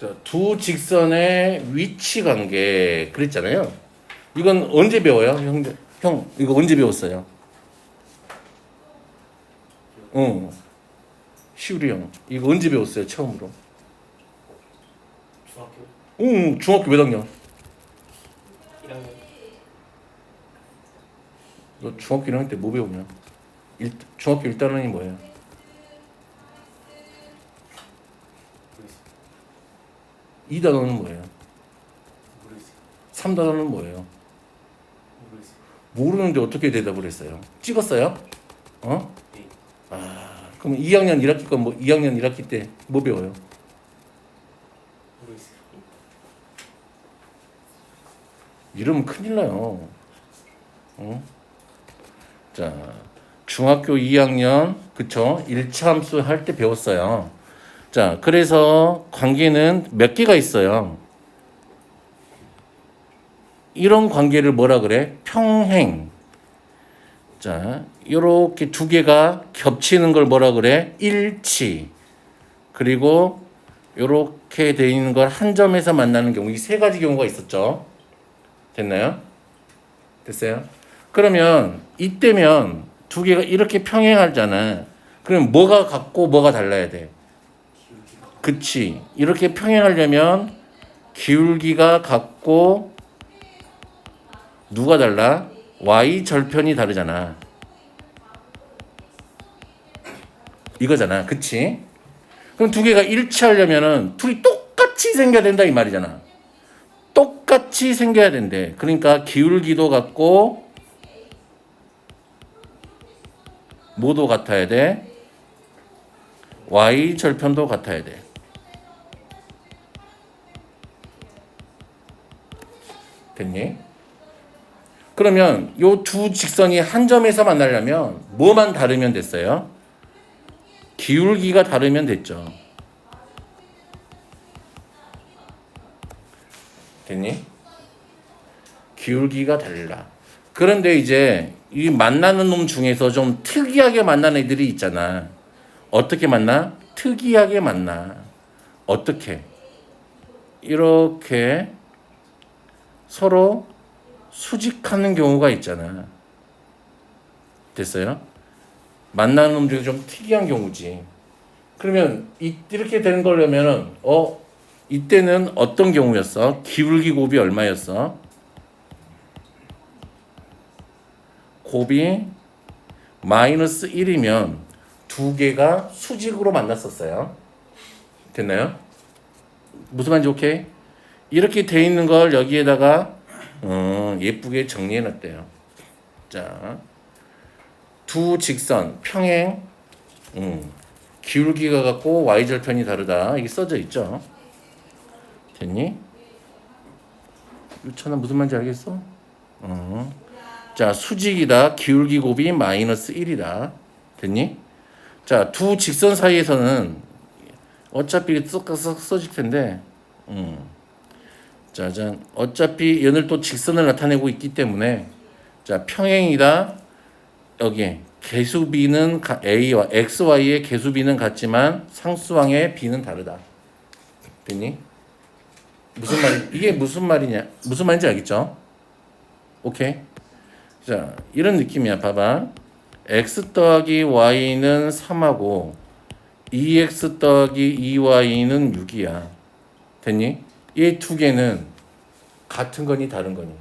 자, 두 직선의 위치 관계 그랬잖아요. 이건 언제 배워요? 형 이거 언제 배웠어요? 시우리 형 이거 언제 배웠어요? 처음으로? 중학교 중학교 몇 학년? 1학년 너 중학교 1학년 때 뭐 배우냐? 중학교 1단원이 뭐예요? 모르겠어요. 2단원은 뭐예요? 모르겠어요. 3단원은 뭐예요? 모르겠어요. 모르는데 어떻게 대답을 했어요? 찍었어요? 어? 네. 그럼 2학년 1학기 건 뭐 2학년 1학기 때 뭐 배워요? 모르겠어요. 이러면 큰일 나요. 자, 중학교 2학년 그쵸? 1차 함수 할 때 배웠어요. 자, 그래서 관계는 몇 개가 있어요. 이런 관계를 뭐라 그래? 평행. 자, 요렇게 두 개가 겹치는 걸 뭐라 그래? 일치. 그리고 요렇게 돼 있는 걸 한 점에서 만나는 경우, 이 세 가지 경우가 있었죠. 됐나요? 됐어요? 그러면 이때면 두 개가 이렇게 평행하잖아. 그럼 뭐가 같고 뭐가 달라야 돼? 그치. 이렇게 평행하려면 기울기가 같고 누가 달라? y 절편이 다르잖아. 이거잖아. 그치? 그럼 두 개가 일치하려면은 둘이 똑같이 생겨야 된다 이 말이잖아. 똑같이 생겨야 된대. 그러니까 기울기도 같고 뭐도 같아야 돼? y 절편도 같아야 돼. 됐니? 그러면 요 두 직선이 한 점에서 만나려면 뭐만 다르면 됐어요? 기울기가 다르면 됐죠. 됐니? 기울기가 달라. 그런데 이제 이 만나는 놈 중에서 좀 특이하게 만나는 애들이 있잖아. 어떻게 만나? 특이하게 만나. 어떻게? 이렇게 서로 수직하는 경우가 있잖아. 됐어요? 만나는 놈 중에 좀 특이한 경우지. 그러면 이렇게 되는 거려면은 이때는 어떤 경우였어? 기울기 곱이 얼마였어? 곱이 마이너스 1이면 두 개가 수직으로 만났었어요. 됐나요? 무슨 말인지 오케이? 이렇게 돼 있는 걸 여기에다가 예쁘게 정리해 놨대요. 자, 두 직선 평행 기울기가 같고 y절편이 다르다. 이게 써져 있죠. 됐니? 유찬아 무슨 말인지 알겠어? 자, 수직이다. 기울기 곱이 마이너스 1이다. 됐니? 자, 두 직선 사이에서는 어차피 써질 텐데 짜잔. 어차피 얘는 또 직선을 나타내고 있기 때문에 자, 평행이다. 여기 개수 b는 a와 xy의 개수 b는 같지만 상수항의 b는 다르다. 됐니? 무슨 말 이게 무슨 말이냐? 무슨 말인지 알겠죠? 오케이. 자, 이런 느낌이야. 봐봐. x 더하기 y는 3하고 2x 더하기 2y는 6이야. 됐니? 이 두 개는 같은 거니 다른 거니?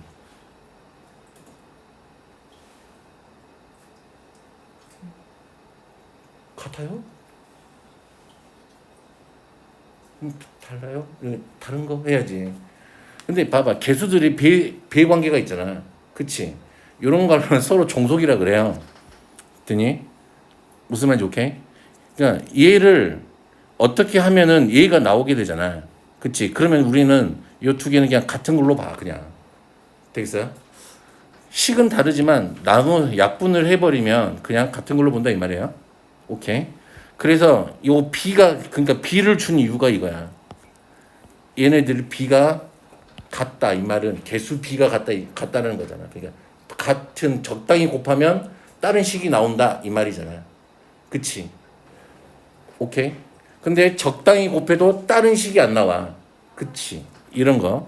같아요? 달라요? 다른 거 해야지. 근데 봐봐. 개수들이 배 관계가 있잖아. 그치? 이런 거는 서로 종속이라 그래요. 됐니? 무슨 말인지 오케이? 그러니까 얘를 어떻게 하면은 얘가 나오게 되잖아. 그치? 그러면 우리는 이 두 개는 그냥 같은 걸로 봐. 그냥. 되겠어요? 식은 다르지만 약분을 해버리면 그냥 같은 걸로 본다 이 말이에요. 오케이? 그래서 요 B가 그러니까 B를 준 이유가 이거야. 얘네들 B가 같다 이 말은 개수 B가 같다는 거잖아. 그러니까 같은 적당히 곱하면 다른 식이 나온다 이 말이잖아. 그치? 오케이? 근데 적당히 곱해도 다른 식이 안 나와. 그치. 이런 거.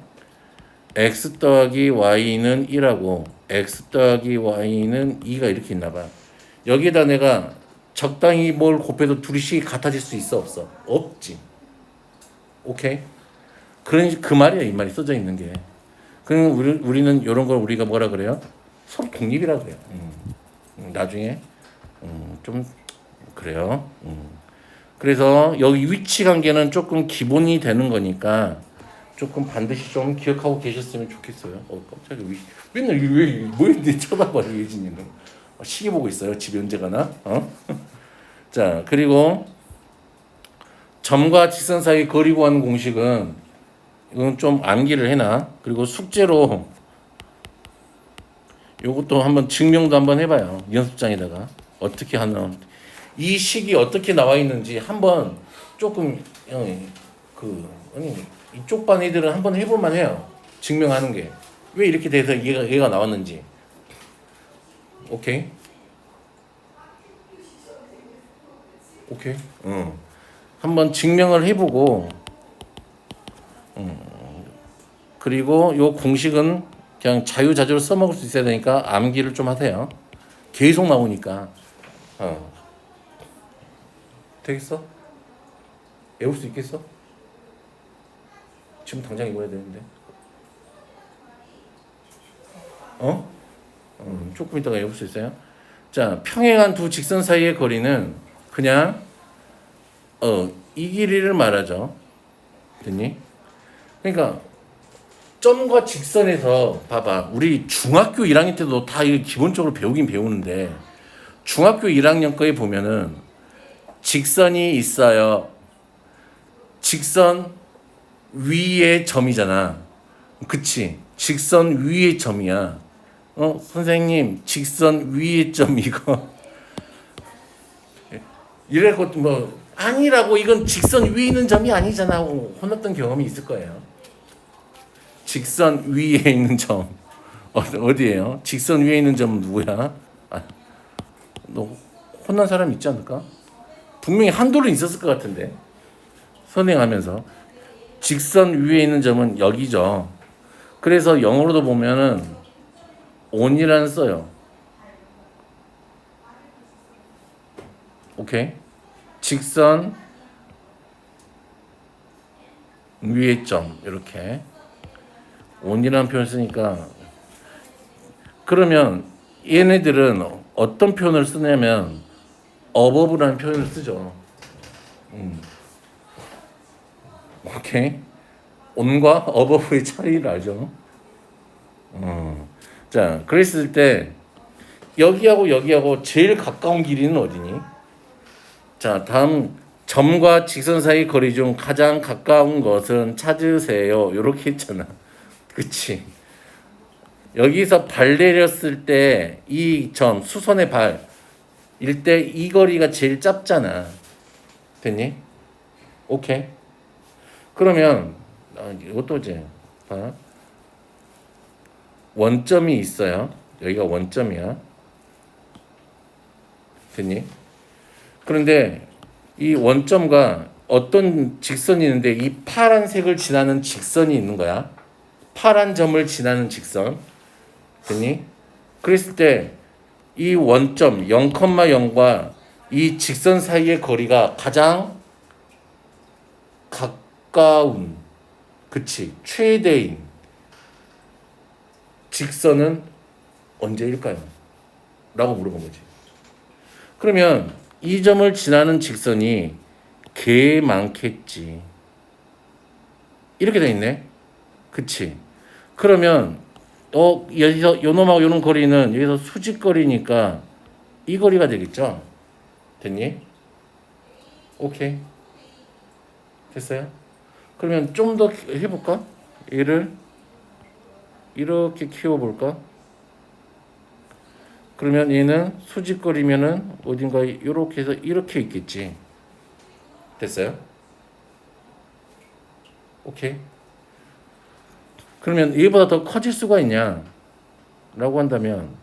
x 더하기 y는 1하고 x 더하기 y는 2가 이렇게 있나 봐. 여기다 내가 적당히 뭘 곱해도 둘이 같아질 수 있어 없어? 없지. 오케이? 그런 그 말이야 이 말이 써져 있는 게. 그럼 우리는 이런 걸 우리가 뭐라 그래요? 서로 독립이라 그래요. 나중에 좀 그래요. 그래서 여기 위치 관계는 조금 기본이 되는 거니까 조금 반드시 좀 기억하고 계셨으면 좋겠어요. 깜짝이야. 맨날 왜 이렇게 쳐다봐 예진이는. 시계 보고 있어요. 집에 언제 가나? 자, 그리고 점과 직선 사이 거리 구하는 공식은 이건 좀 암기를 해놔. 그리고 숙제로 요것도 한번 증명도 한번 해봐요. 연습장에다가 어떻게 하는 이 식이 어떻게 나와 있는지 한번 조금 이쪽 반 애들은 한번 해볼만 해요. 증명하는 게 왜 이렇게 돼서 얘가 나왔는지. 오케이. 한번 증명을 해보고, 그리고 요 공식은 그냥 자유자재로 써먹을 수 있어야 되니까 암기를 좀 하세요. 계속 나오니까. 되겠어? 외울 수 있겠어? 지금 당장 읽어야 되는데. 조금 이따가 외울 수 있어요? 자, 평행한 두 직선 사이의 거리는 그냥 이 길이를 말하죠. 됐니? 그러니까 점과 직선에서 봐봐. 우리 중학교 1학년 때도 다 이거 기본적으로 배우긴 배우는데 중학교 1학년 거에 보면은 직선이 있어요. 직선 위에 점이잖아. 그치? 직선 위에 점이야. 선생님, 직선 위에 점 이거. 이래고 뭐 아니라고 이건 직선 위에 있는 점이 아니잖아. 혼났던 경험이 있을 거예요. 직선 위에 있는 점 어디예요? 직선 위에 있는 점은 누구야? 너 혼난 사람 있지 않을까? 분명히 한둘은 있었을 것 같은데 선행하면서 직선 위에 있는 점은 여기죠. 그래서 영어로도 보면은 on이라는 써요. 오케이? 직선 위에 점 이렇게 on이라는 표현을 쓰니까 그러면 얘네들은 어떤 표현을 쓰냐면 above라는 표현을 쓰죠. 오케이? on과 above의 차이를 알죠? 자, 그랬을 때 여기하고 제일 가까운 길이는 어디니? 자, 다음 점과 직선 사이 거리 중 가장 가까운 것은 찾으세요. 이렇게 했잖아. 그치? 여기서 발 내렸을 때 이 점, 수선의 발일 때 이 거리가 제일 짧잖아. 됐니? 오케이. 그러면 이것도 이제 봐. 원점이 있어요. 여기가 원점이야. 됐니? 그런데 이 원점과 어떤 직선이 있는데 이 파란색을 지나는 직선이 있는 거야. 파란 점을 지나는 직선. 됐니? 그랬을 때 이 원점 0,0과 이 직선 사이의 거리가 가장 가까운, 그치, 최대인 직선은 언제일까요? 라고 물어본 거지. 그러면 이 점을 지나는 직선이 개 많겠지. 이렇게 돼 있네. 그치? 그러면 여기서 요놈하고 요놈 거리는 여기서 수직거리니까 이 거리가 되겠죠? 됐니? 오케이. 됐어요? 그러면 좀 더 해볼까? 얘를 이렇게 키워볼까? 그러면 얘는 수직거리면은 어딘가에 이렇게 해서 이렇게 있겠지. 됐어요? 오케이. 그러면 얘보다 더 커질 수가 있냐? 라고 한다면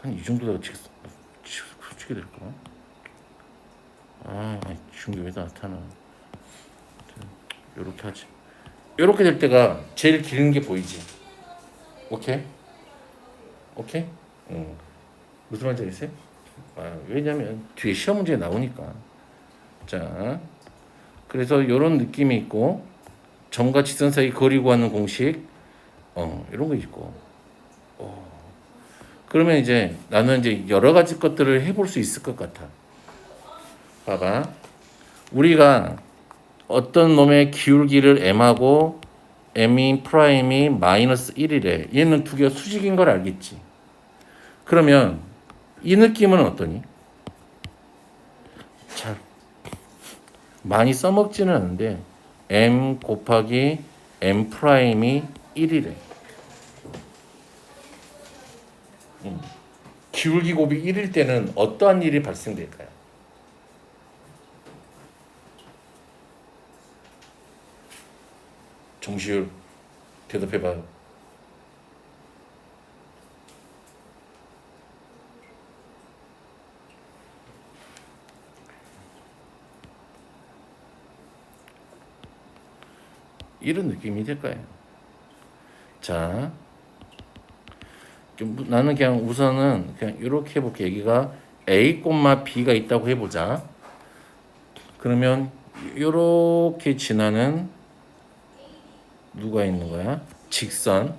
한 이 정도가 솔직히 될까? 아, 중계 왜 나타나? 요렇게 하지. 요렇게 될 때가 제일 긴 게 보이지. 오케이? 오케이? 무슨 말인지 알겠어요? 왜냐면 뒤에 시험 문제 나오니까. 자, 그래서 요런 느낌이 있고 점과 직선 사이 거리 구하는 공식 이런 거 있고. 그러면 이제 나는 이제 여러 가지 것들을 해볼 수 있을 것 같아. 봐봐. 우리가 어떤 놈의 기울기를 m하고 m인 프라임이 마이너스 1이래. 얘는 두 개가 수직인 걸 알겠지. 그러면 이 느낌은 어떠니? 잘 많이 써먹지는 않은데 m 곱하기 m 프라임이 1이래. 기울기 곱이 1일 때는 어떠한 일이 발생될까요? 정시율 대답해봐요. 이런 느낌이 될 거예요. 자, 나는 그냥 우선은 그냥 이렇게 해볼게. 여기가 A, B가 있다고 해보자. 그러면 이렇게 지나는 누가 있는 거야? 직선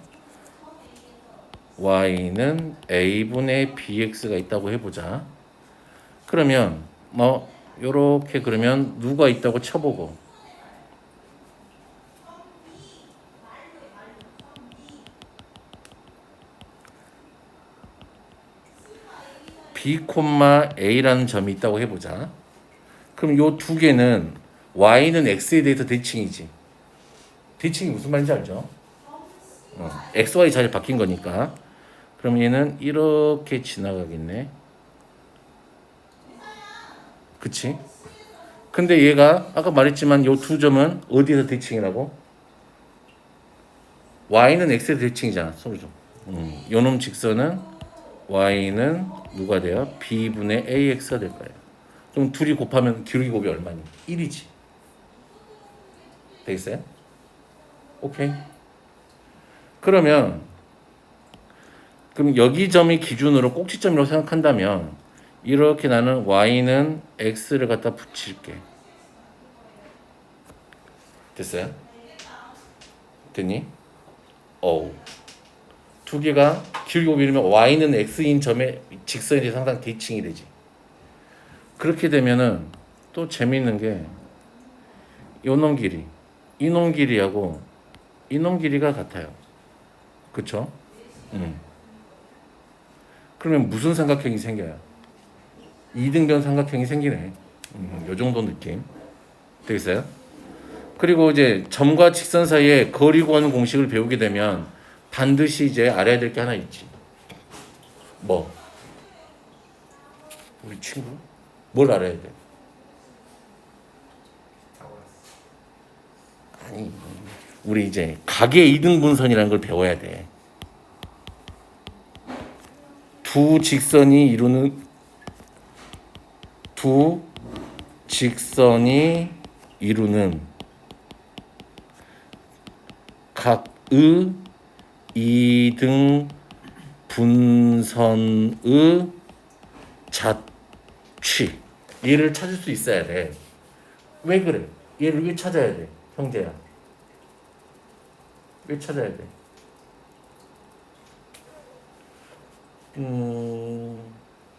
y는 a분의 bx가 있다고 해보자. 그러면 뭐 이렇게 그러면 누가 있다고 쳐보고 b, a라는 점이 있다고 해보자. 그럼 요 두 개는 y는 x에 대해서 대칭이지. 대칭이 무슨 말인지 알죠? x, y 자리 바뀐 거니까. 그럼 얘는 이렇게 지나가겠네. 그치? 근데 얘가 아까 말했지만 요 두 점은 어디에서 대칭이라고? y는 x에 대칭이잖아. 소리 좀. 요놈 직선은 y는 누가 돼요? b분의 ax가 될 거예요. 그럼 둘이 곱하면 기울기 곱이 얼마니? 1이지. 되겠어요? 오케이. 그럼 여기 점이 기준으로 꼭지점이라고 생각한다면 이렇게 나는 y는 x를 갖다 붙일게. 됐어요? 됐니? 두 개가 기울기 곱이 이러면 y는 x인 점의 직선에 대해서 항상 대칭이 되지. 그렇게 되면은 또 재미있는 게 요놈 길이, 이놈 길이하고 이놈 길이가 같아요. 그쵸? 그러면 무슨 삼각형이 생겨요? 이등변 삼각형이 생기네. 요 정도 느낌. 되겠어요? 그리고 이제 점과 직선 사이에 거리 구하는 공식을 배우게 되면 반드시 이제 알아야 될 게 하나 있지. 뭐? 우리 친구? 뭘 알아야 돼? 아니, 우리 이제 각의 이등분선이라는 걸 배워야 돼. 두 직선이 이루는 각의 이등 분선의 자취. 얘를 찾을 수 있어야 돼. 왜 그래? 얘를 왜 찾아야 돼? 형제야. 왜 찾아야 돼?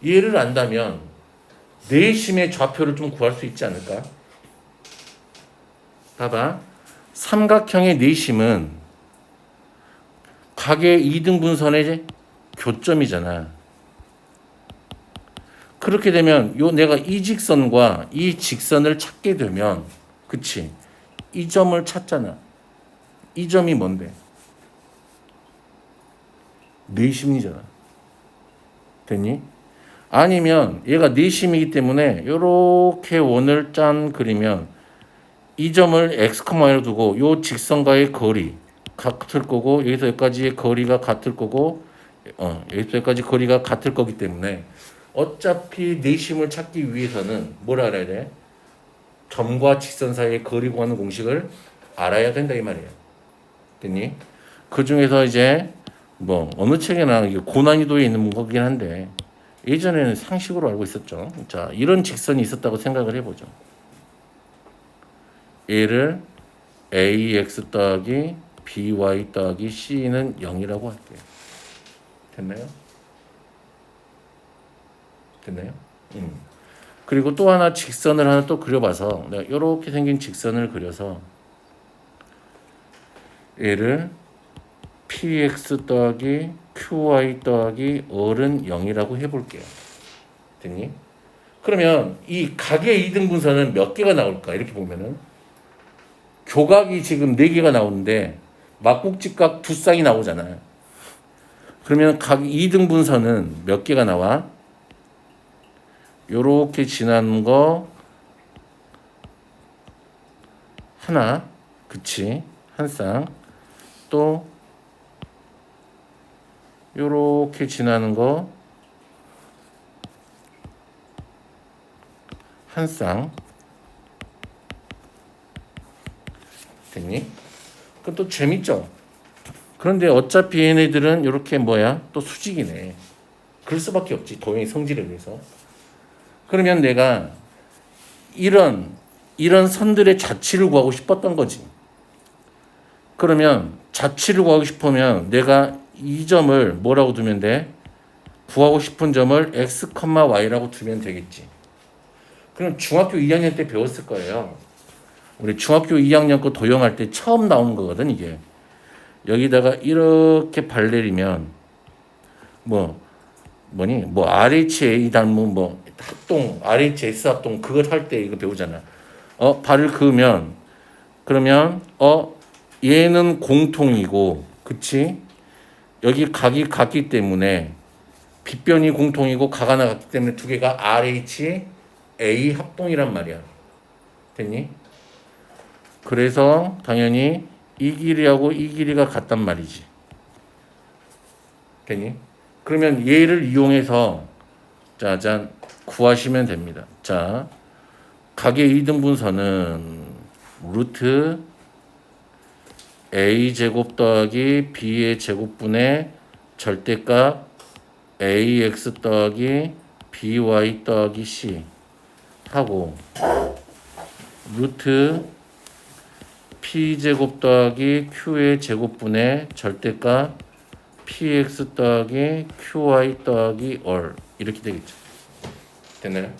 얘를 안다면 내심의 좌표를 좀 구할 수 있지 않을까? 봐봐. 삼각형의 내심은 각의 이등분선의 교점이잖아. 그렇게 되면 내가 이 직선과 이 직선을 찾게 되면, 그치? 이 점을 찾잖아. 이 점이 뭔데? 내심이잖아. 됐니? 아니면 얘가 내심이기 때문에 이렇게 원을 짠 그리면 이 점을 x, y로 두고 이 직선과의 거리 같을 거고 여기서 여기까지의 거리가 같을 거고 여기서까지 거리가 같을 거기 때문에 어차피 내심을 찾기 위해서는 뭘 알아야 돼? 점과 직선 사이의 거리 구하는 공식을 알아야 된다 이 말이에요. 됐니? 그 중에서 이제 뭐 어느 책에나 이게 고난이도에 있는 거긴 한데 예전에는 상식으로 알고 있었죠. 자, 이런 직선이 있었다고 생각을 해보죠. 얘를 ax 더하기 by 더하기 c는 0이라고 할게요. 됐나요? 됐나요? 그리고 또 하나 직선을 하나 또 그려봐서 내가 이렇게 생긴 직선을 그려서 얘를 px 더하기 qy 더하기 얼은 0이라고 해볼게요. 됐니? 그러면 이 각의 이등분선은 몇 개가 나올까? 이렇게 보면은 교각이 지금 4개가 나오는데 막국지각 두 쌍이 나오잖아요. 그러면 각 2등분선은 몇 개가 나와? 요렇게 지나는 거 하나, 그치? 한 쌍. 또 요렇게 지나는 거 한 쌍. 됐니? 그럼 또 재밌죠? 그런데 어차피 얘네들은 이렇게 뭐야? 또 수직이네. 그럴 수밖에 없지. 도형의 성질에 의해서. 그러면 내가 이런 선들의 자치를 구하고 싶었던 거지. 그러면 자치를 구하고 싶으면 내가 이 점을 뭐라고 두면 돼? 구하고 싶은 점을 x, y라고 두면 되겠지. 그럼 중학교 2학년 때 배웠을 거예요. 우리 중학교 2학년 거 도형할 때 처음 나오는 거거든 이게. 여기다가 이렇게 발 내리면 뭐 RHA 닮은 뭐 합동 RHS 합동 그거 할 때 이거 배우잖아. 발을 그으면 그러면 얘는 공통이고 그치? 여기 각이 같기 때문에 빗변이 공통이고 각 하나 같기 때문에 두 개가 RHA 합동이란 말이야. 됐니? 그래서 당연히 이 길이하고 이 길이가 같단 말이지. 됐니? 그러면 얘를 이용해서 짜잔 구하시면 됩니다. 자, 각의 이등분선은 루트 a 제곱 더하기 b의 제곱분의 절대값 ax 더하기 by 더하기 c 하고 루트 p제곱 더하기 q의 제곱분의 절대값 px 더하기 qy 더하기 얼 이렇게 되겠죠. 됐나요?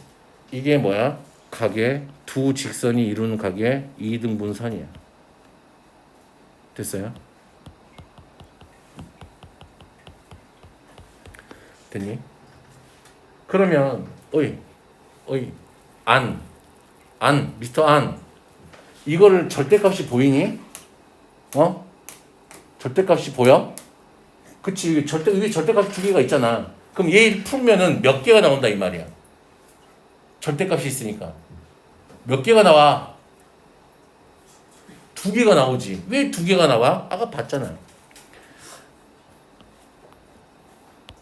이게 뭐야? 각의 두 직선이 이루는 각의 이등분선이야. 됐어요? 됐니? 그러면 미스터 안 이거를 절대값이 보이니? 절대값이 보여? 그치 이게 절대값 두 개가 있잖아. 그럼 얘 풀면은 몇 개가 나온다 이 말이야. 절대값이 있으니까 몇 개가 나와? 두 개가 나오지. 왜 두 개가 나와? 아까 봤잖아.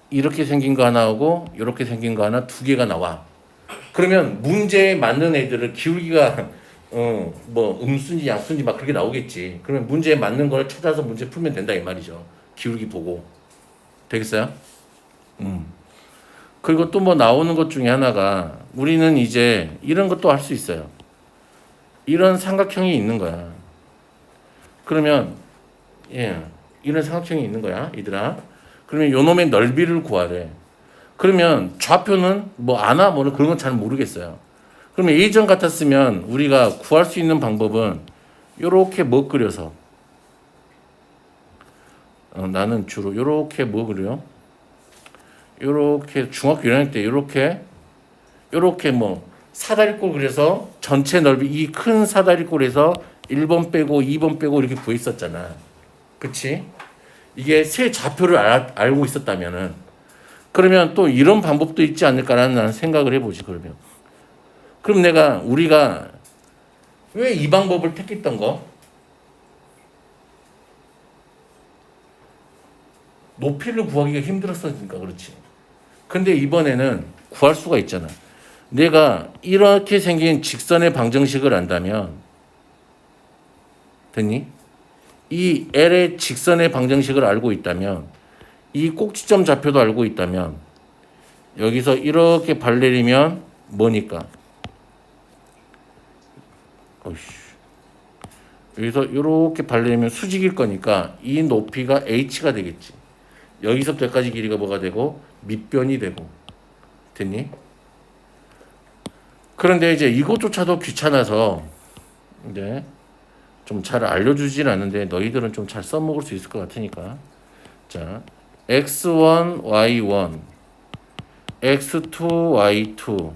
이렇게 생긴 거 하나 하고 이렇게 생긴 거 하나 두 개가 나와. 그러면 문제에 맞는 애들을 기울기가 음수인지 양수인지 막 그렇게 나오겠지. 그러면 문제에 맞는 걸 찾아서 문제 풀면 된다 이 말이죠. 기울기 보고. 되겠어요? 그리고 또 뭐 나오는 것 중에 하나가 우리는 이제 이런 것도 할 수 있어요. 이런 삼각형이 있는 거야. 그러면 이런 삼각형이 있는 거야, 얘들아. 그러면 요 놈의 넓이를 구하래. 그러면 좌표는 뭐 아나 뭐는 그런 건 잘 모르겠어요. 그러면 예전 같았으면 우리가 구할 수 있는 방법은 요렇게 뭐 그려서 나는 주로 요렇게 뭐 그려? 요렇게 중학교 1학년 때 요렇게 뭐 사다리꼴 그려서 전체 넓이 이 큰 사다리꼴에서 1번 빼고 2번 빼고 이렇게 구했었잖아. 그치? 이게 세 좌표를 알고 있었다면은 그러면 또 이런 방법도 있지 않을까라는 나는 생각을 해보지. 그럼 우리가 왜 이 방법을 택했던 거? 높이를 구하기가 힘들었으니까 그렇지. 근데 이번에는 구할 수가 있잖아. 내가 이렇게 생긴 직선의 방정식을 안다면 됐니? 이 L의 직선의 방정식을 알고 있다면 이 꼭지점 좌표도 알고 있다면 여기서 이렇게 발 내리면 뭐니까? 어이씨. 여기서 이렇게 발 내리면 수직일 거니까 이 높이가 h가 되겠지. 여기서부터 여기까지 길이가 뭐가 되고 밑변이 되고 됐니? 그런데 이제 이것조차도 귀찮아서 이제 좀 잘 알려주진 않는데 너희들은 좀 잘 써먹을 수 있을 것 같으니까 자 x1, y1, x2, y2,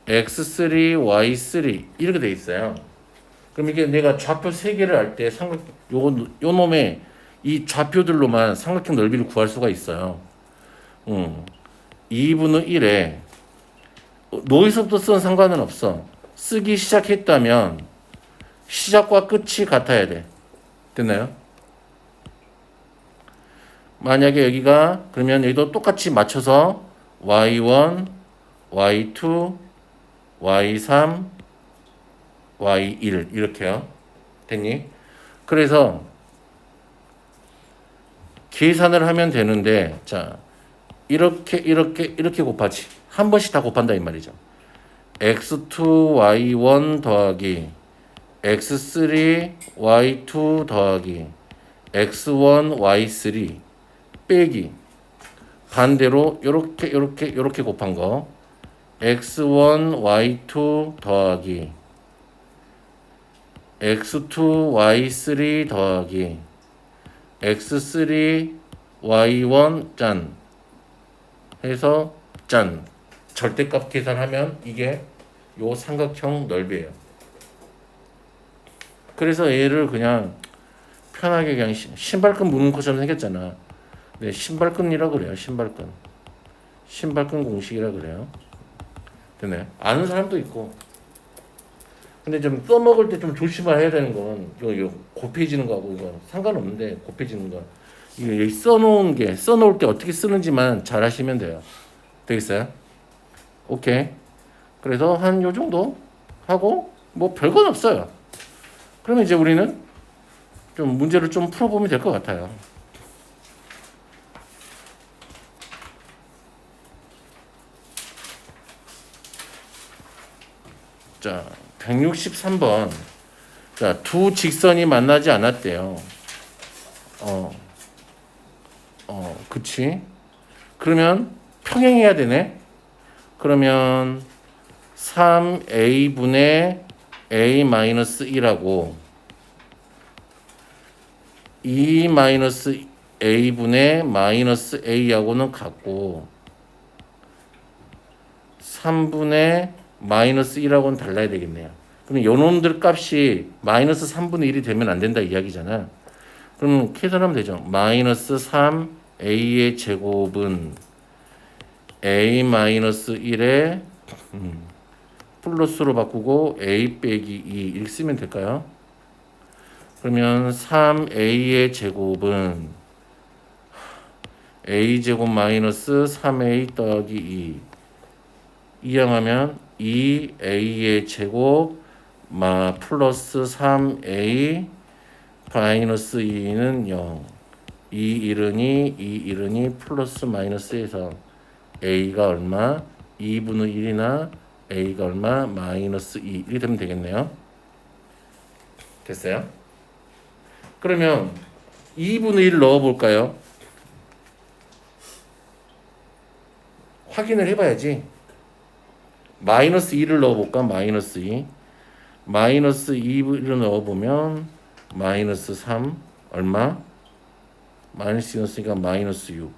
x3, y3 이렇게 돼 있어요. 그럼 이게 내가 좌표 세 개를 알 때 삼각 요 놈의 이 좌표들로만 삼각형 넓이를 구할 수가 있어요. 2분의 1에 너희서부터 쓰는 상관은 없어. 쓰기 시작했다면 시작과 끝이 같아야 돼. 됐나요? 만약에 여기가 그러면 여기도 똑같이 맞춰서 y1, y2, y3, y1 이렇게요. 됐니? 그래서 계산을 하면 되는데 자 이렇게 곱하지. 한 번씩 다 곱한다 이 말이죠. x2, y1 더하기 x3, y2 더하기 x1, y3 빼기 반대로 요렇게 곱한 거 x1, y2 더하기 x2, y3 더하기 x3, y1 짠 해서 짠 절대값 계산하면 이게 요 삼각형 넓이에요. 그래서 얘를 그냥 편하게 그냥 신발끈 묶는 것처럼 생겼잖아. 네, 신발끈이라 그래요. 신발끈 공식이라 그래요. 됐네. 아는 사람도 있고. 근데 좀 써먹을 때 좀 조심을 해야 되는 건 이거 곱해지는 거하고 이거 상관없는데 곱해지는 거 이거 여기 써놓을 때 어떻게 쓰는지만 잘 하시면 돼요. 되겠어요? 오케이. 그래서 한 요 정도 하고 뭐 별건 없어요. 그러면 이제 우리는 좀 문제를 좀 풀어보면 될 것 같아요. 자, 163번. 자, 두 직선이 만나지 않았대요. 그치? 그러면 평행해야 되네? 그러면 3a분의 a-1하고 2-a분의 마이너스 a하고는 같고 3분의 마이너스 1하고는 달라야 되겠네요. 그럼 요놈들 값이 마이너스 3분의 1이 되면 안 된다 이야기잖아. 그럼 계산하면 되죠. 마이너스 3a의 제곱은 a 마이너스 1에 플러스로 바꾸고 a 빼기 2 이렇게 쓰면 될까요? 그러면 3a의 제곱은 a 제곱 마이너스 3a 더하기 2 이항하면 2a의 제곱 플러스 3a 마이너스 2는 0 2 1은 플러스 마이너스에서 a가 얼마? 2분의 1이나 a가 얼마? 마이너스 2 이렇게 되면 되겠네요. 됐어요? 그러면 2분의 1 넣어볼까요? 확인을 해봐야지. 마이너스 2를 넣어볼까? 마이너스 2. 마이너스 2를 넣어보면 마이너스 3 얼마? 마이너스 2였으니까 마이너스 6.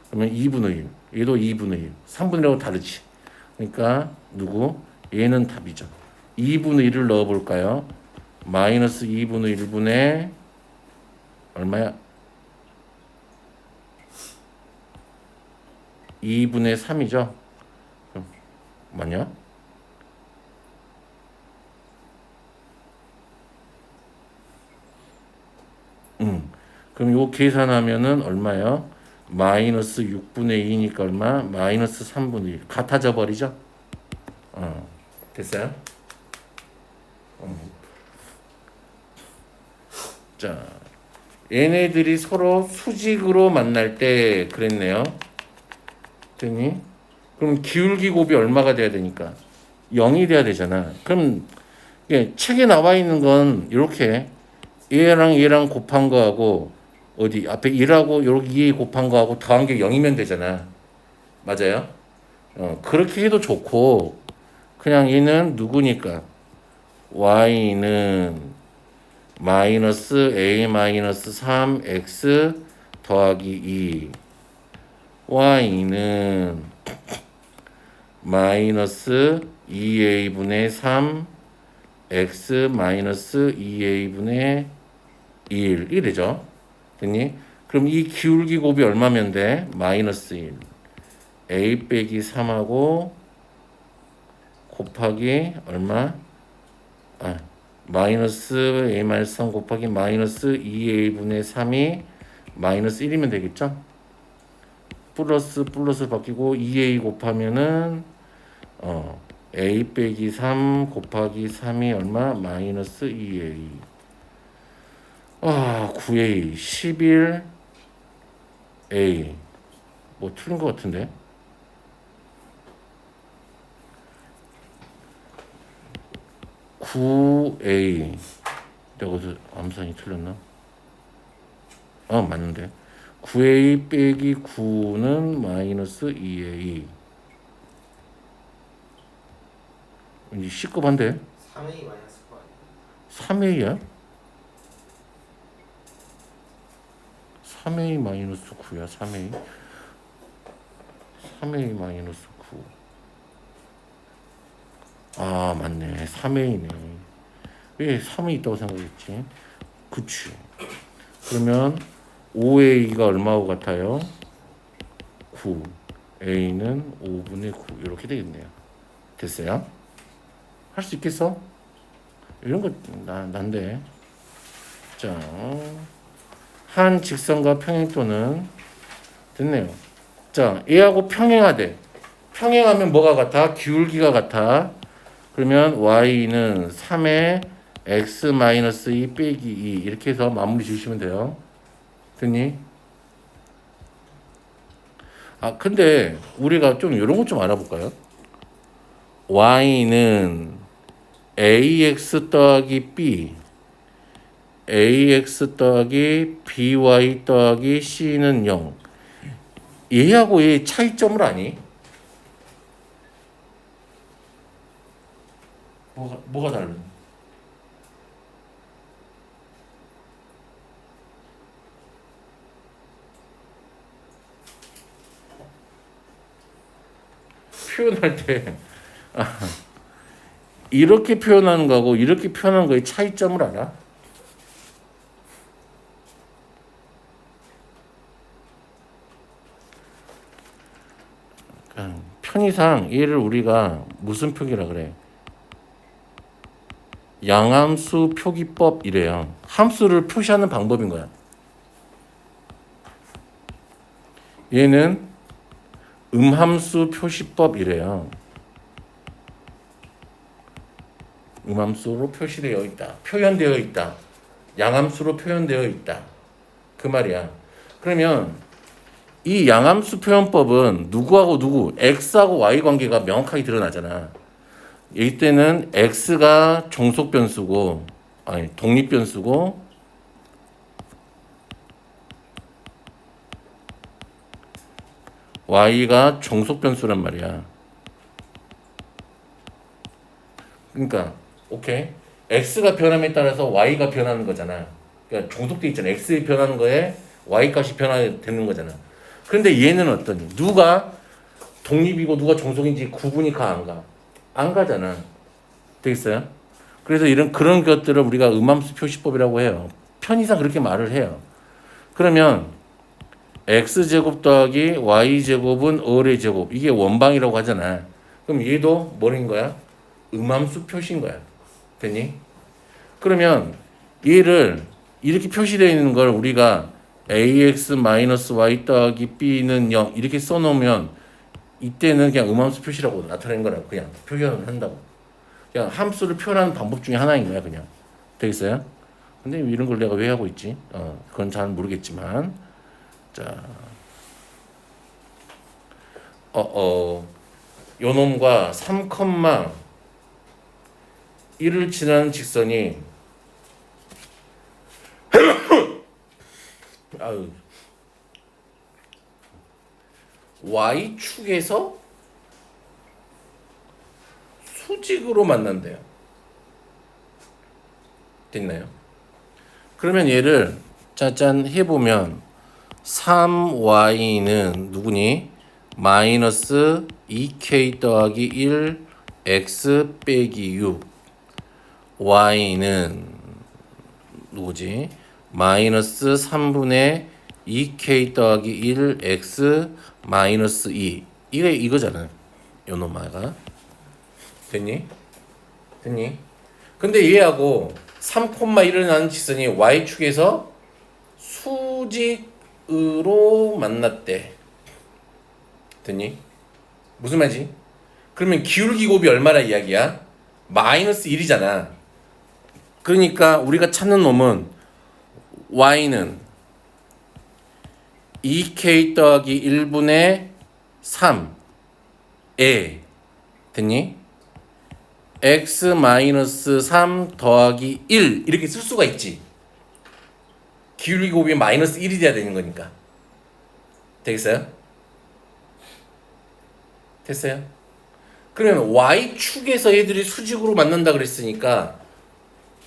그러면 2분의 1. 얘도 2분의 1. 3분의 1하고 다르지. 그러니까 누구? 얘는 답이죠. 2분의 1을 넣어볼까요? 마이너스 2분의 1분의 얼마야? 2분의 3이죠. 맞냐? 그럼 요 계산하면은 얼마요? 마이너스 6분의 2니까 얼마? 마이너스 3분의 1. 같아져 버리죠? 됐어요? 자, 얘네들이 서로 수직으로 만날 때 그랬네요. 됐니? 그럼 기울기 곱이 얼마가 돼야 되니까? 0이 돼야 되잖아. 그럼 책에 나와 있는 건 이렇게 얘랑 곱한 거하고 어디 앞에 1하고 요렇게 2 곱한 거하고 더한 게 0이면 되잖아. 맞아요? 그렇게 해도 좋고 그냥 얘는 누구니까 y는 마이너스 a 마이너스 3x 더하기 2 y는 마이너스 2a분의 3 x 마이너스 2a분의 1 이래죠. 됐니? 그럼 이 기울기 곱이 얼마면 돼? 마이너스 1 a 빼기 3하고 곱하기 얼마? 마이너스 a 마이너스 3 곱하기 마이너스 2a분의 3이 마이너스 1이면 되겠죠? 플러스 바뀌고 2a 곱하면은 a 빼기 3 곱하기 3이 얼마? 마이너스 2a 9a 11a 뭐 틀린 것 같은데 (9a) 내가 어디서 암산이 틀렸나? 맞는데 9a 빼기 9는 마이너스 2a 이 C급한데 3A 마이너스 9 3a야? 아니에요? 3a 마이너스 9야 3a 마이너스 9 맞네 3a네 왜 3이 있다고 생각했지? 그치 그러면 5a가 얼마하고 같아요? 9 a는 5분의 9 이렇게 되겠네요. 됐어요? 할 수 있겠어? 이런 거 난데 자, 한 직선과 평행도는 됐네요. 자, 얘하고 평행하대. 평행하면 뭐가 같아? 기울기가 같아. 그러면 y는 3의 x-2 빼기 2 이렇게 해서 마무리 지으시면 돼요. 됐니? 근데 우리가 좀 이런 것 좀 알아볼까요? y는 ax 더하기 b ax 더하기 by 더하기 c는 0 얘하고 얘 차이점을 아니? 뭐가 다른? 표현할 때 이렇게 표현하는 거하고 이렇게 표현하는 거의 차이점을 알아? 편의상 얘를 우리가 무슨 표기라 그래? 양함수 표기법 이래요. 함수를 표시하는 방법인 거야. 얘는 음함수 표시법 이래요. 음함수로 표시되어 있다. 표현되어 있다. 양함수로 표현되어 있다. 그 말이야. 그러면 이 양함수 표현법은 누구하고 누구, x하고 y 관계가 명확하게 드러나잖아. 이때는 x가 종속 변수고, 독립 변수고, y가 종속 변수란 말이야. 그러니까 오케이. x가 변함에 따라서 y가 변하는 거잖아. 그러니까 종속돼 있잖아. x가 변하는 거에 y 값이 변화되는 거잖아. 그런데 얘는 어떠니? 누가 독립이고 누가 종속인지 구분이 가 안 가? 안 가잖아. 되겠어요? 그래서 그런 것들을 우리가 음함수 표시법이라고 해요. 편의상 그렇게 말을 해요. 그러면 x제곱 더하기 y제곱은 어의 제곱. 이게 원방이라고 하잖아. 그럼 얘도 뭐인 거야? 음함수 표시인 거야. 됐니? 그러면 얘를 이렇게 표시되어 있는 걸 우리가 ax 마이너스 y 더하기 b는 0 이렇게 써놓으면 이때는 그냥 음함수 표시라고 나타내는 거라고 그냥 표현을 한다고. 그냥 함수를 표현하는 방법 중에 하나인 거야 그냥. 되겠어요? 근데 이런 걸 내가 왜 하고 있지? 그건 잘 모르겠지만 자, 요 놈과 3,1을 지나는 직선이 아유, y축에서 수직으로 만난대요. 됐나요? 그러면 얘를 짜잔 해보면 3y는 누구니? 마이너스 2k 더하기 1 x 빼기 6 y는 누구지? 마이너스 3분의 2k 더하기 1 x 마이너스 2 이게 이거잖아요. 요 놈아가 됐니? 됐니? 근데 얘하고 3,1을 나는 직선이 y축에서 수직으로 만났대. 됐니? 무슨 말이지? 그러면 기울기 곱이 얼마나 이야기야? 마이너스 1이잖아. 그러니까 우리가 찾는 놈은 y는 2k 더하기 1분의 3에 됐니? x 마이너스 3 더하기 1 이렇게 쓸 수가 있지. 기울기 곱이 마이너스 1이 돼야 되는 거니까. 되겠어요? 됐어요? 그러면 y축에서 얘들이 수직으로 만난다 그랬으니까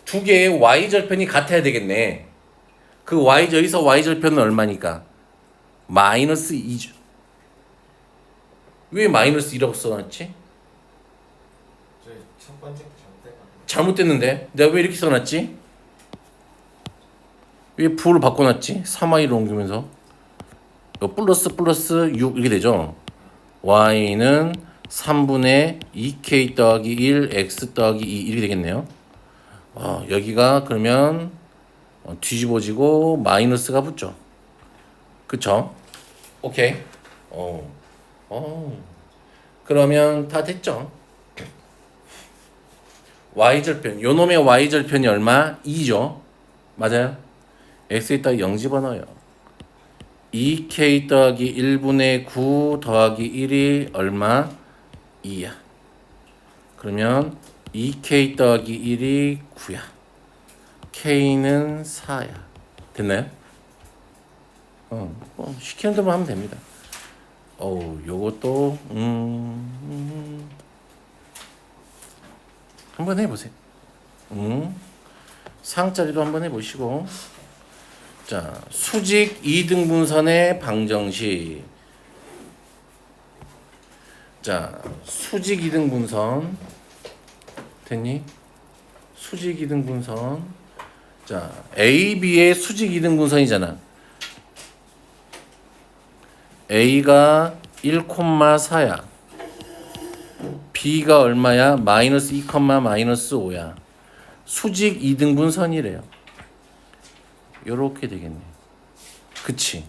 두 개의 y절편이 같아야 되겠네. 그 여기서 y절편은 얼마니까? 마이너스 2죠. 왜 마이너스 2라고 써놨지? 저희 첫 번째 거 잘못된 거 아니에요? 잘못됐는데? 내가 왜 이렇게 써놨지? 왜 부호를 바꿔놨지? 3y로 옮기면서 플러스 6 이렇게 되죠. y는 3분의 2k 더하기 1 x 더하기 2 이렇게 되겠네요. 여기가 그러면 뒤집어지고 마이너스가 붙죠. 그쵸? 오케이. 그러면 다 됐죠. y절편 요 놈의 y절편이 얼마? 2죠. 맞아요? x에다 0 집어넣어요. 2k 더하기 1분의 9 더하기 1이 얼마? 2야. 그러면 2k 더하기 1이 9야. k는 4야. 됐나요? 시키는 대로 하면 됩니다. 요것도 한번 해보세요. 상자리도 한번 해보시고. 자, 수직 2등분선의 방정식. 자, 수직 2등분선 됐니? 수직 2등분선. 자, AB의 수직 2등분선이잖아. A가 1,4야. B가 얼마야? 마이너스 2, 마이너스 5야. 수직 2등분선이래요. 요렇게 되겠네. 그치?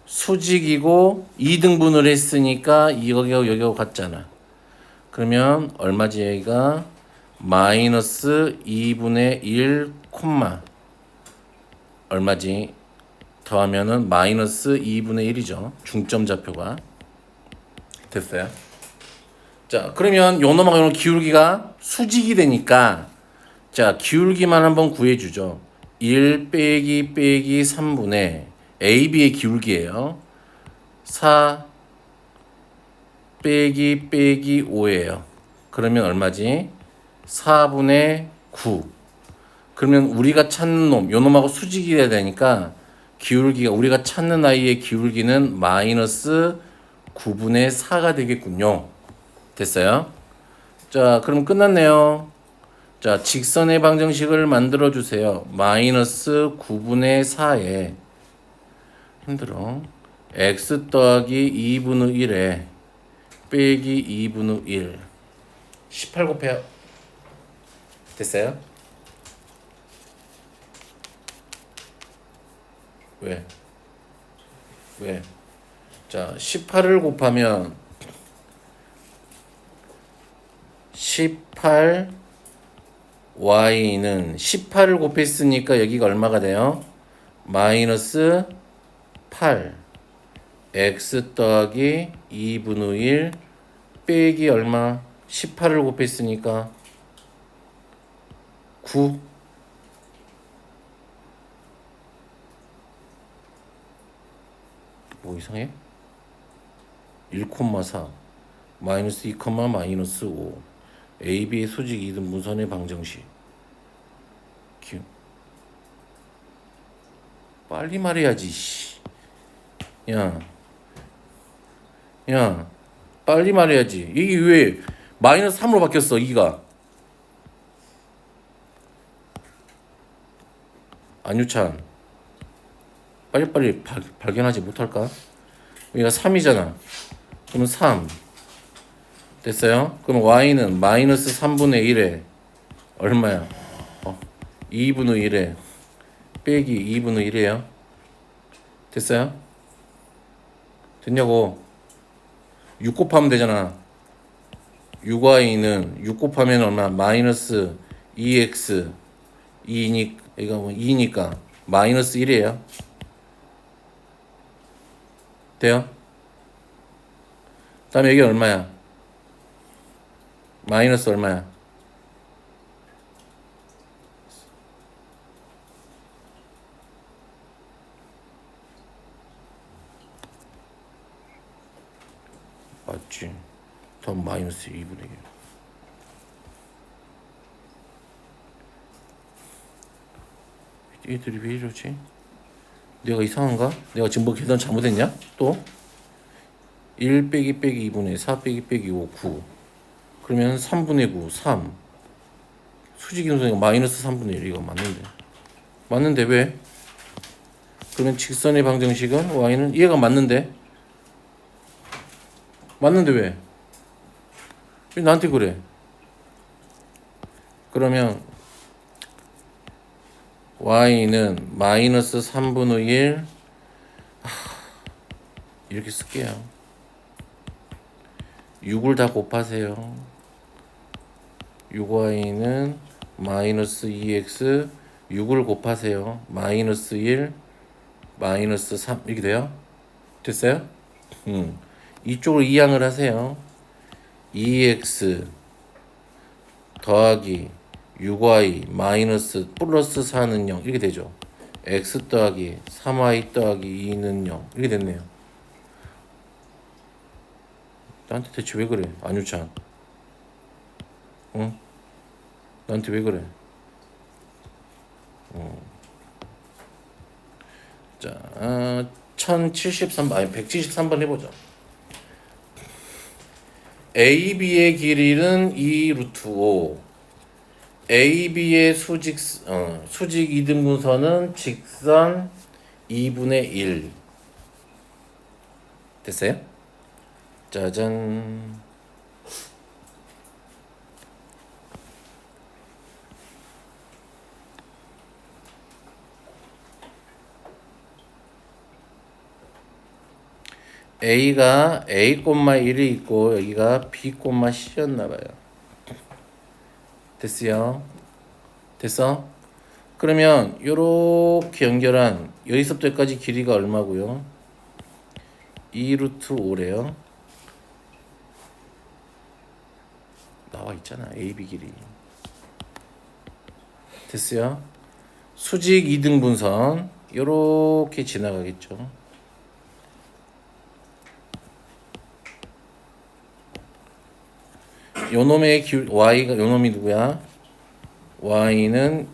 수직이고 2등분을 했으니까 여기하고 같잖아. 그러면 얼마지 여기가? 마이너스 2분의 1, 얼마지? 더하면은 마이너스 2분의 1이죠. 중점 좌표가. 됐어요? 자, 그러면 요 놈하고 요 기울기가 수직이 되니까 자, 기울기만 한번 구해주죠. 1 빼기 3분의 AB의 기울기예요. 4 빼기 5예요. 그러면 얼마지? 4분의 9. 그러면 우리가 찾는 놈, 요 놈하고 수직이 돼야 되니까 기울기가 우리가 찾는 아이의 기울기는 마이너스 9분의 4가 되겠군요. 됐어요? 자, 그럼 끝났네요. 자, 직선의 방정식을 만들어 주세요. 마이너스 9분의 4에 힘들어. x 더하기 2분의 1에 빼기 2분의 1 18 곱해요. 됐어요? 왜? 왜? 자, 18을 곱하면 18 y는 18을 곱했으니까 여기가 얼마가 돼요? 마이너스 8 x 더하기 2분의 1 빼기 얼마? 18을 곱했으니까 9. 뭐 이상해? 1,4 마이너스 2, 마이너스 5 AB의 수직 이등 분선의 방정식. 빨리 말해야지. 씨. 야, 빨리 말해야지. 이게 왜 마이너스 3으로 바뀌었어? 2가. 안유찬, 빨리빨리 발견하지 못할까? 여기가 3이잖아. 그러면 3. 됐어요? 그럼 y는 마이너스 3분의 1에 얼마야? 2분의 1에 빼기 2분의 1이에요. 됐어요? 됐냐고. 6 곱하면 되잖아. 6y는 6 곱하면 얼마? 마이너스 2x 2니까 이거 뭐 2니까 마이너스 1이에요. 돼요? 다음에 여기 얼마야? 마이너스 얼마야? 맞지? 더 마이너스 2분의 1. 얘들이 왜 이러지? 내가 이상한가? 내가 지금 뭐 계산 잘못했냐? 또? 1 빼기 2분의 4 빼기 5 9. 그러면 3분의 9 3. 수직 이동성이가 마이너스 3분의 1. 이거 맞는데. 맞는데 왜? 그러면 직선의 방정식은 y는 얘가 맞는데? 맞는데 왜? 왜 나한테 그래? 그러면 y는 마이너스 3분의 1 이렇게 쓸게요. 6을 다 곱하세요. 6y는 마이너스 2x 6을 곱하세요. 마이너스 1 마이너스 3 이렇게 돼요? 됐어요? 이쪽으로 이항을 하세요. 2x 더하기 6y 마이너스 플러스 4는 0 이렇게 되죠. x 더하기 3y 더하기 2는 0 이렇게 됐네요. 나한테 대체 왜 그래? 안유찬. 응? 나한테 왜 그래? 자, 1073번 아니 173번 해보자. AB의 길이는 2 루트 5. AB의 수직 2등분선은 직선 2분의 1. 됐어요? 짜잔. A가 A,1이 있고 여기가 B,C였나봐요. 됐어요? 됐어? 그러면 요렇게 연결한 여기서부터 여기까지 길이가 얼마고요? 2 루트 5래요. 나와 있잖아. AB 길이. 됐어요? 수직 2등분선 요렇게 지나가겠죠. 요놈의 y가 요놈이 누구야? y는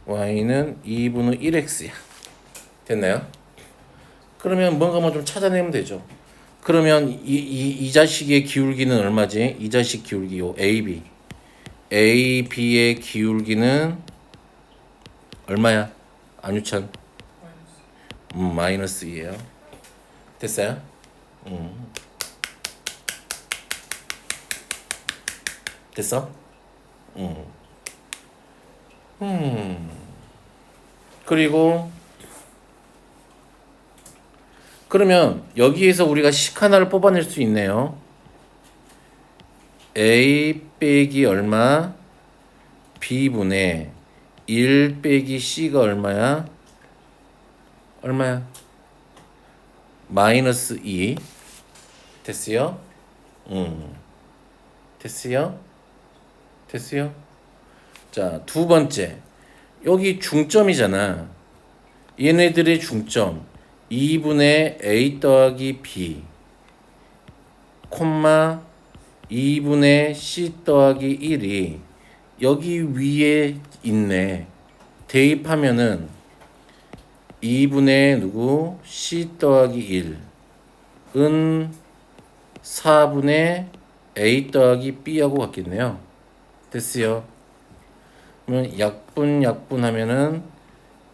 y는 2분의 1x야. 됐나요? 그러면 뭔가 뭐 좀 찾아내면 되죠. 그러면 이 자식의 기울기는 얼마지? 이 자식 기울기 요 AB. AB의 기울기는 얼마야? 안유찬. 마이너스 2예요. 됐어요? 됐어? 그리고 그러면 여기에서 우리가 식 하나를 뽑아낼 수 있네요. A 빼기 얼마? B분의 1 빼기 C가 얼마야? 얼마야? 마이너스 2. 됐어요? 됐어요? 됐어요? 자, 두 번째. 여기 중점이잖아. 얘네들의 중점. 2분의 A 더하기 B, 콤마 2분의 C 더하기 1이 여기 위에 있네. 대입하면은 2분의 누구? C 더하기 1은 4분의 A 더하기 B하고 같겠네요. 됐어요. 그러면 약분 하면은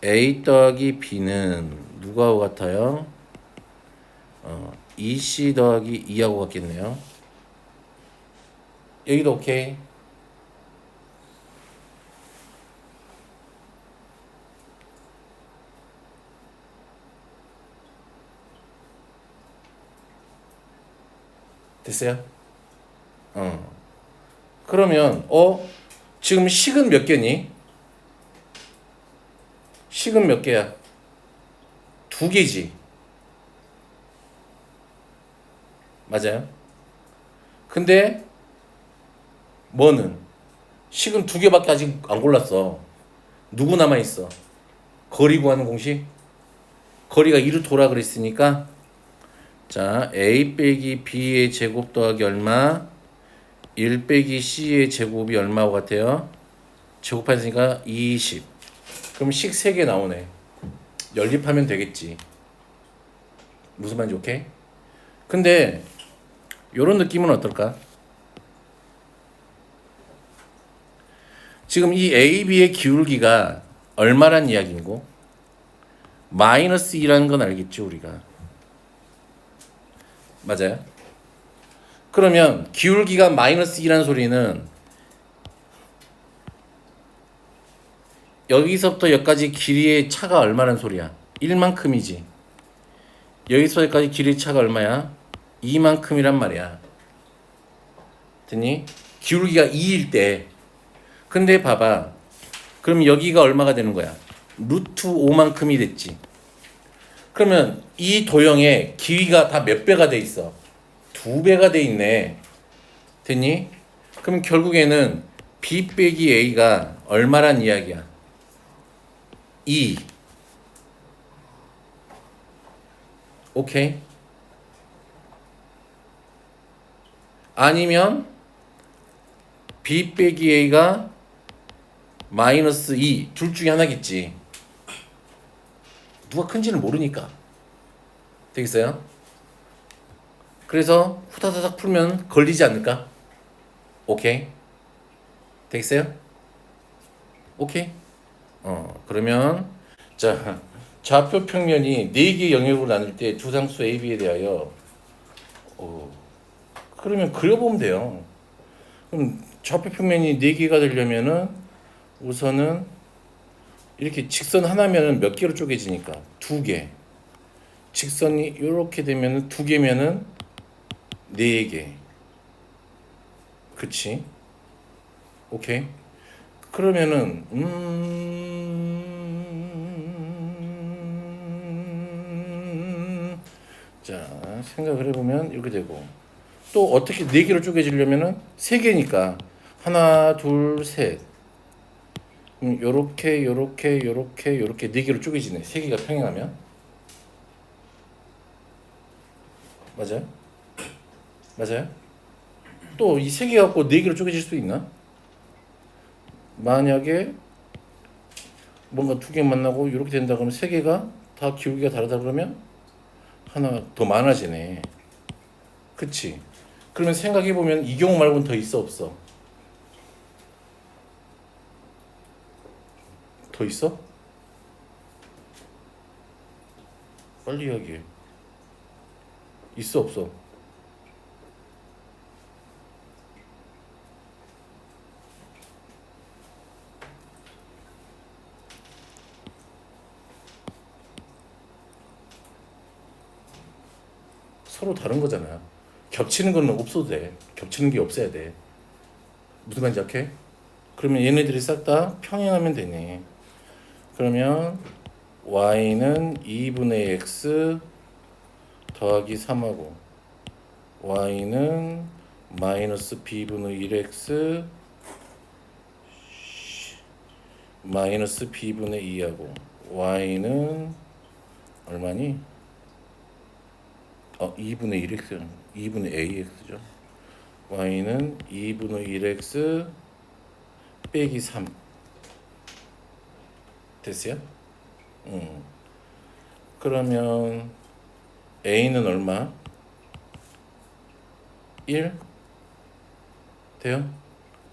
A 더하기 B는 누구하고 같아요? 2C 더하기 2하고 같겠네요. 여기도 오케이. 됐어요? 그러면 지금 식은 몇 개니? 식은 몇 개야? 2개지. 맞아요? 근데 뭐는 식은 2개밖에 아직 안 골랐어. 누구 남아 있어? 거리 구하는 공식? 거리가 2루토라 그랬으니까 자, A 빼기 B의 제곱 더하기 얼마? 1 빼기 C의 제곱이 얼마고 같아요? 제곱했으니까 20. 그럼 식 3개 나오네. 연립하면 되겠지. 무슨 말인지 오케이? 근데 요런 느낌은 어떨까? 지금 이 A, B의 기울기가 얼마란 이야기고? 마이너스 2라는 건 알겠죠, 우리가? 맞아요? 그러면 기울기가 마이너스 2라는 소리는 여기서부터 여기까지 길이의 차가 얼마란 소리야? 1만큼이지. 여기서 여기까지 길이의 차가 얼마야? 2만큼이란 말이야. 됐니? 기울기가 2일 때. 근데 봐봐. 그럼 여기가 얼마가 되는 거야? 루트 5만큼이 됐지. 그러면 이 도형의 길이가 다 몇 배가 돼 있어? 2배가 돼 있네. 됐니? 그럼 결국에는 B 빼기 A가 얼마란 이야기야? 2. 오케이? 아니면 B 빼기 A가 마이너스 2. 둘 중에 하나겠지. 누가 큰지는 모르니까. 되겠어요? 그래서 후다다닥 풀면 걸리지 않을까? 오케이? 되겠어요? 오케이? 그러면 자, 좌표 평면이 4개 영역으로 나눌 때 두 상수 A, B에 대하여 그러면 그려보면 돼요. 그럼 좌표 평면이 4개가 되려면은 우선은 이렇게 직선 하나면은 몇 개로 쪼개지니까 2개. 직선이 이렇게 되면은 2개면은 4개. 그치? 오케이. 그러면은 자, 생각을 해보면 이렇게 되고 또 어떻게 4개로 쪼개지려면은 3개니까 하나, 둘, 셋. 요렇게 4개로 쪼개지네. 3개가 평행하면. 맞아요? 맞아요? 또 이 3개 갖고 4개로 쪼개질 수 있나? 만약에 뭔가 2개 만나고 이렇게 된다 그러면 3개가 다 기울기가 다르다 그러면 하나 더 많아지네. 그치? 그러면 생각해보면 이 경우 말고는 더 있어 없어? 더 있어? 빨리 이야기해. 있어 없어? 서로 다른 거잖아. 겹치는 거는 없어도 돼. 겹치는 게 없어야 돼. 무슨 말인지 알게? 그러면 얘네들이 싹 다 평행하면 되네. 그러면 y는 2분의 x 더하기 3하고 y는 마이너스 b분의 1x 마이너스 b분의 2하고 y는 얼마니? 2분의 1x 2분의 ax죠. y는 2분의 1x 빼기 3 됐어요? 그러면 a는 얼마? 1 돼요?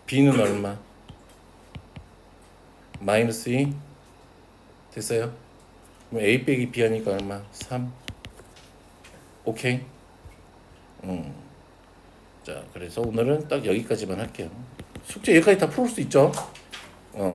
b는 얼마? 마이너스 2 됐어요? 그럼 a 빼기 b 하니까 얼마? 3 오케이? 자 그래서 오늘은 딱 여기까지만 할게요. 숙제 여기까지 다 풀을 수 있죠?